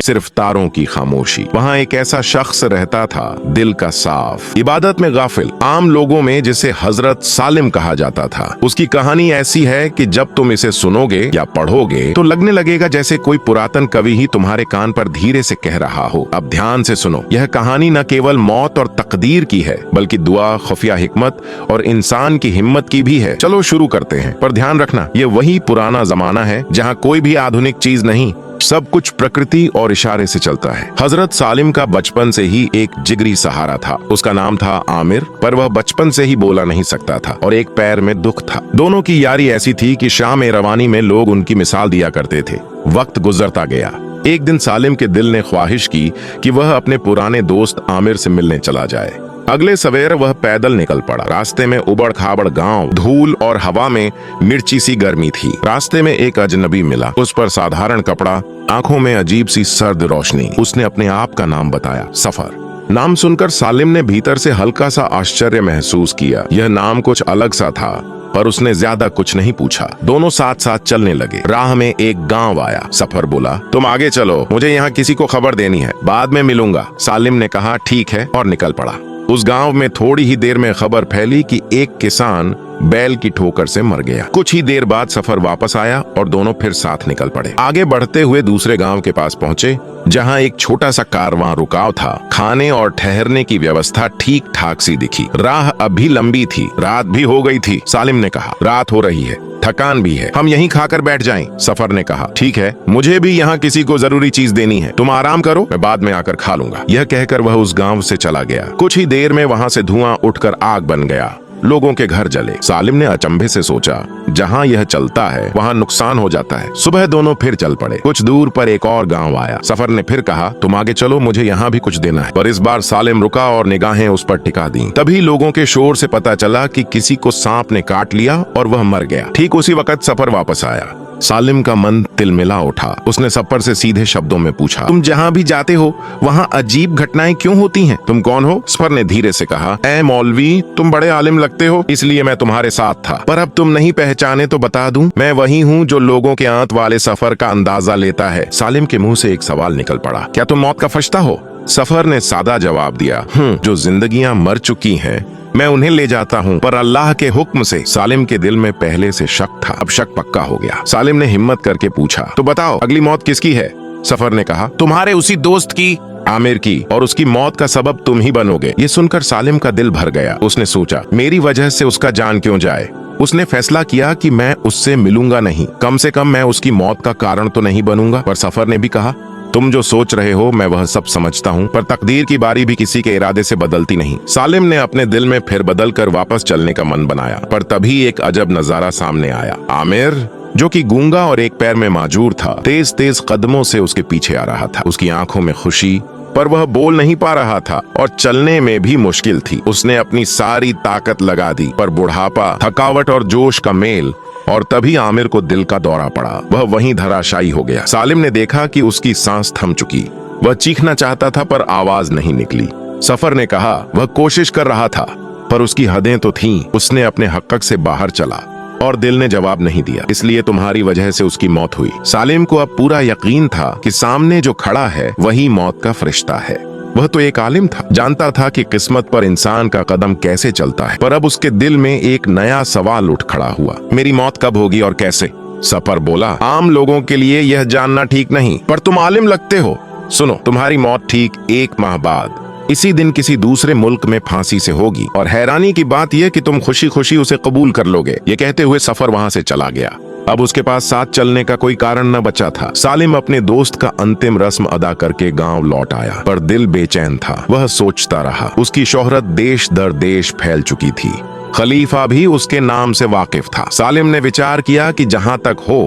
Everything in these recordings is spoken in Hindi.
सिर्फ तारों की खामोशी। वहाँ एक ऐसा शख्स रहता था, दिल का साफ, इबादत में गाफिल, आम लोगों में जिसे हजरत सालिम कहा जाता था। उसकी कहानी ऐसी है कि जब तुम इसे सुनोगे या पढ़ोगे तो लगने लगेगा जैसे कोई पुरातन कवि ही तुम्हारे कान पर धीरे से कह रहा हो। अब ध्यान से सुनो, यह कहानी न केवल मौत और तकदीर की है बल्कि दुआ, खुफिया हिकमत और इंसान की हिम्मत की भी है। चलो शुरू करते हैं, पर ध्यान रखना ये वही पुराना जमाना है जहाँ कोई भी आधुनिक चीज नहीं, सब कुछ प्रकृति और इशारे से चलता है। हजरत सालिम का बचपन से ही एक जिगरी सहारा था। उसका नाम था आमिर, पर वह बचपन से ही बोला नहीं सकता था और एक पैर में दुख था। दोनों की यारी ऐसी थी कि शाम रवानी में लोग उनकी मिसाल दिया करते थे। वक्त गुजरता गया। एक दिन सालिम के दिल ने ख्वाहिश की कि वह अपने पुराने दोस्त आमिर से मिलने चला जाए। अगले सवेर वह पैदल निकल पड़ा। रास्ते में उबड़ खाबड़ गांव, धूल और हवा में मिर्ची सी गर्मी थी। रास्ते में एक अजनबी मिला, उस पर साधारण कपड़ा, आंखों में अजीब सी सर्द रोशनी। उसने अपने आप का नाम बताया, सफर। नाम सुनकर सालिम ने भीतर से हल्का सा आश्चर्य महसूस किया। यह नाम कुछ अलग सा था, पर उसने ज्यादा कुछ नहीं पूछा। दोनों साथ साथ चलने लगे। राह में एक गांव आया। सफर बोला, तुम आगे चलो, मुझे यहाँ किसी को खबर देनी है, बाद में मिलूंगा। सालिम ने कहा, ठीक है, और निकल पड़ा। उस गांव में थोड़ी ही देर में खबर फैली कि एक किसान बैल की ठोकर से मर गया। कुछ ही देर बाद सफर वापस आया और दोनों फिर साथ निकल पड़े। आगे बढ़ते हुए दूसरे गांव के पास पहुंचे, जहां एक छोटा सा कारवां रुकाव था। खाने और ठहरने की व्यवस्था ठीक ठाक सी दिखी। राह अभी लंबी थी, रात भी हो गई थी। सालिम ने कहा, रात हो रही है, थकान भी है, हम यहीं खाकर बैठ जाएं। सफर ने कहा, ठीक है, मुझे भी यहाँ किसी को जरूरी चीज देनी है, तुम आराम करो, मैं बाद में आकर खा लूंगा। यह कहकर वह उस गांव से चला गया। कुछ ही देर में वहां से धुआं उठकर आग बन गया। लोगों के घर जले। सालिम ने अचंभे से सोचा, जहाँ यह चलता है वहाँ नुकसान हो जाता है। सुबह दोनों फिर चल पड़े। कुछ दूर पर एक और गांव आया। सफर ने फिर कहा, तुम आगे चलो, मुझे यहाँ भी कुछ देना है। पर इस बार सालिम रुका और निगाहें उस पर टिका दी। तभी लोगों के शोर से पता चला कि किसी को सांप ने काट लिया और वह मर गया। ठीक उसी वक्त सफर वापस आया। सालिम का मन तिलमिला उठा। उसने सफर से सीधे शब्दों में पूछा, तुम जहाँ भी जाते हो वहाँ अजीब घटनाएं क्यों होती हैं? तुम कौन हो? सफर ने धीरे से कहा, ऐ मौलवी, तुम बड़े आलिम लगते हो, इसलिए मैं तुम्हारे साथ था, पर अब तुम नहीं पहचाने तो बता दूं, मैं वही हूँ जो लोगों के आंत वाले सफर का अंदाजा लेता है। सालिम के मुंह से एक सवाल निकल पड़ा, क्या तुम मौत का फरिश्ता हो? सफर ने सादा जवाब दिया, जो जिंदगियां मर चुकी हैं मैं उन्हें ले जाता हूँ, पर अल्लाह के हुक्म से। सालिम के दिल में पहले से शक था, अब शक पक्का हो गया। सालिम ने हिम्मत करके पूछा, तो बताओ अगली मौत किसकी है? सफर ने कहा, तुम्हारे उसी दोस्त की, आमिर की, और उसकी मौत का सबब तुम ही बनोगे। ये सुनकर सालिम का दिल भर गया। उसने सोचा, मेरी वजह से उसका जान क्यों जाए? उसने फैसला किया कि मैं उससे मिलूंगा नहीं, कम से कम मैं उसकी मौत का कारण तो नहीं बनूंगा। पर सफर ने भी कहा, तुम जो सोच रहे हो मैं वह सब समझता हूँ, पर तकदीर की बारी भी किसी के इरादे से बदलती नहीं। सालिम ने अपने दिल में फिर बदल कर वापस चलने का मन बनाया, पर तभी एक अजब नजारा सामने आया। आमिर, जो कि गूंगा और एक पैर में माजूर था, तेज तेज कदमों से उसके पीछे आ रहा था। उसकी आंखों में खुशी, पर वह बोल नहीं पा रहा था और चलने में भी मुश्किल थी। उसने अपनी सारी ताकत लगा दी, पर बुढ़ापा, थकावट और जोश का मेल, और तभी आमिर को दिल का दौरा पड़ा। वह वहीं धराशायी हो गया। सालिम ने देखा कि उसकी सांस थम चुकी। वह चीखना चाहता था पर आवाज नहीं निकली। सफर ने कहा, वह कोशिश कर रहा था पर उसकी हदें तो थीं। उसने अपने हक़ से बाहर चला और दिल ने जवाब नहीं दिया, इसलिए तुम्हारी वजह से उसकी मौत हुई। सालिम को अब पूरा यकीन था कि सामने जो खड़ा है वही मौत का फरिश्ता है। वह तो एक आलिम था, जानता था कि किस्मत पर इंसान का कदम कैसे चलता है। पर अब उसके दिल में एक नया सवाल उठ खड़ा हुआ, मेरी मौत कब होगी और कैसे? सफर बोला, आम लोगों के लिए यह जानना ठीक नहीं, पर तुम आलिम लगते हो। सुनो, तुम्हारी मौत ठीक 1 माह बाद इसी दिन किसी दूसरे मुल्क में फांसी से होगी, और हैरानी की बात यह कि तुम खुशी खुशी उसे कबूल कर लोगे। ये कहते हुए सफर वहां से चला गया। अब उसके पास साथ चलने का कोई कारण न बचा था। सालिम अपने दोस्त का अंतिम रस्म अदा करके गांव लौट आया, पर दिल बेचैन था। वह सोचता रहा। उसकी शोहरत देश दर देश फैल चुकी थी। खलीफा भी उसके नाम से वाकिफ था। सालिम ने विचार किया कि जहां तक हो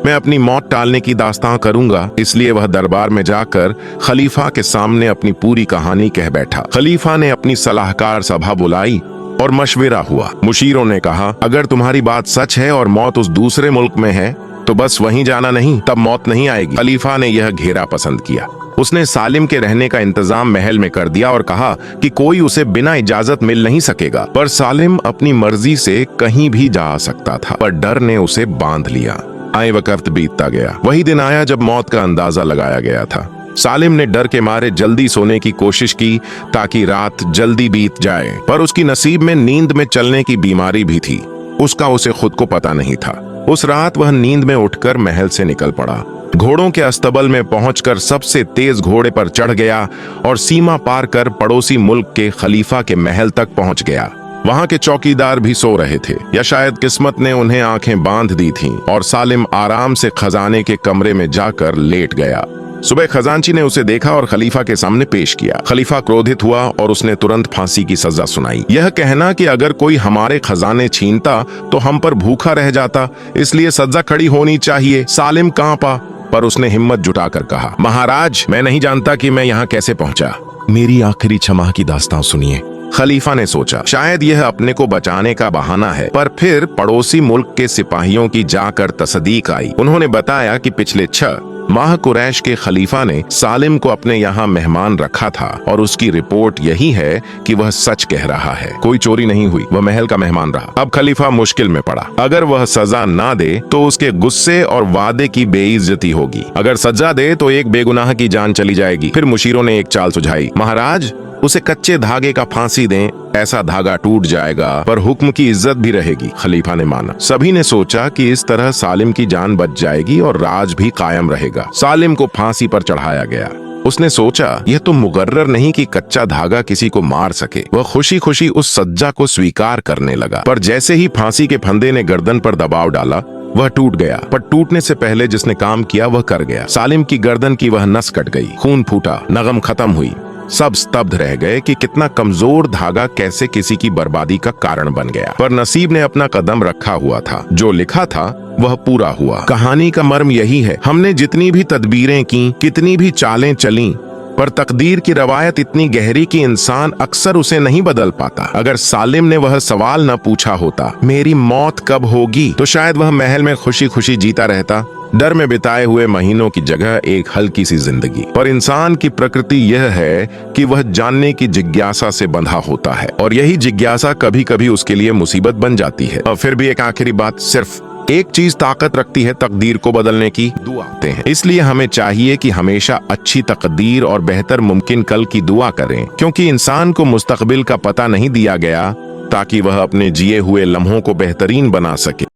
मैं अपनी मौत टालने की दास्तां करूंगा। इसलिए वह दरबार में जाकर खलीफा के सामने अपनी पूरी कहानी कह बैठा। खलीफा ने अपनी सलाहकार सभा बुलाई और मशविरा हुआ। मुशीरों ने कहा, अगर तुम्हारी बात सच है और मौत उस दूसरे मुल्क में है तो बस वहीं जाना नहीं, तब मौत नहीं आएगी। खलीफा ने यह घेरा पसंद किया। उसने सालिम के रहने का इंतजाम महल में कर दिया और कहा कि कोई उसे बिना इजाजत मिल नहीं सकेगा। पर सालिम अपनी मर्जी से कहीं भी जा सकता था, पर डर ने उसे बांध लिया। आए वक्त बीतता गया। वही दिन आया जब मौत का अंदाजा लगाया गया था। सालिम ने डर के मारे जल्दी सोने की कोशिश की ताकि रात जल्दी बीत जाए, पर उसकी नसीब में नींद में चलने की बीमारी भी थी। उसका उसे खुद को पता नहीं था। उस रात वह नींद में उठकर महल से निकल पड़ा। घोड़ों के अस्तबल में पहुंचकर सबसे तेज घोड़े पर चढ़ गया और सीमा पार कर पड़ोसी मुल्क के खलीफा के महल तक पहुंच गया। वहां के चौकीदार भी सो रहे थे, या शायद किस्मत ने उन्हें आंखें बांध दी थीं, और सालिम आराम से खजाने के कमरे में जाकर लेट गया। सुबह खजांची ने उसे देखा और खलीफा के सामने पेश किया। खलीफा क्रोधित हुआ और उसने तुरंत फांसी की सजा सुनाई। यह कहना कि अगर कोई हमारे खजाने छीनता तो हम पर भूखा रह जाता, इसलिए सजा खड़ी होनी चाहिए। सालिम कांपा, पर उसने हिम्मत जुटाकर कहा, महाराज, मैं नहीं जानता कि मैं यहाँ कैसे पहुंचा। मेरी आखिरी क्षमा की दास्तां सुनिए। खलीफा ने सोचा शायद यह अपने को बचाने का बहाना है, पर फिर पड़ोसी मुल्क के सिपाहियों की जाकर तस्दीक आई। उन्होंने बताया कि पिछले 6 माह कुरैश के खलीफा ने सालिम को अपने यहाँ मेहमान रखा था और उसकी रिपोर्ट यही है कि वह सच कह रहा है। कोई चोरी नहीं हुई, वह महल का मेहमान रहा। अब खलीफा मुश्किल में पड़ा। अगर वह सजा ना दे तो उसके गुस्से और वादे की बेइज्जती होगी, अगर सजा दे तो एक बेगुनाह की जान चली जाएगी। फिर मुशीरों ने एक चाल सुझाई, महाराज, उसे कच्चे धागे का फांसी दें, ऐसा धागा टूट जाएगा पर हुक्म की इज्जत भी रहेगी। खलीफा ने माना। सभी ने सोचा कि इस तरह सालिम की जान बच जाएगी और राज भी कायम रहेगा। सालिम को फांसी पर चढ़ाया गया। उसने सोचा यह तो मुकर्रर नहीं कि कच्चा धागा किसी को मार सके। वह खुशी खुशी उस सज्जा को स्वीकार करने लगा, पर जैसे ही फांसी के फंदे ने गर्दन पर दबाव डाला, वह टूट गया। पर टूटने से पहले जिसने काम किया वह कर गया। सालिम की गर्दन की वह नस कट गई, खून फूटा, नगम खत्म हुई। सब स्तब्ध रह गए कि कितना कमजोर धागा कैसे किसी की बर्बादी का कारण बन गया। पर नसीब ने अपना कदम रखा हुआ था। जो लिखा था वह पूरा हुआ। कहानी का मर्म यही है, हमने जितनी भी तदबीरें की, कितनी भी चालें चली, पर तकदीर की रवायत इतनी गहरी कि इंसान अक्सर उसे नहीं बदल पाता। अगर सालिम ने वह सवाल न पूछा होता, मेरी मौत कब होगी, तो शायद वह महल में खुशी खुशी जीता रहता, डर में बिताए हुए महीनों की जगह एक हल्की सी जिंदगी। पर इंसान की प्रकृति यह है कि वह जानने की जिज्ञासा से बंधा होता है, और यही जिज्ञासा कभी कभी उसके लिए मुसीबत बन जाती है। और फिर भी एक आखिरी बात, सिर्फ एक चीज ताकत रखती है तकदीर को बदलने की, दुआ करते हैं। इसलिए हमें चाहिए कि हमेशा अच्छी तकदीर और बेहतर मुमकिन कल की दुआ करें, क्योंकि इंसान को मुस्तकबिल का पता नहीं दिया गया ताकि वह अपने जिए हुए लम्हों को बेहतरीन बना सके।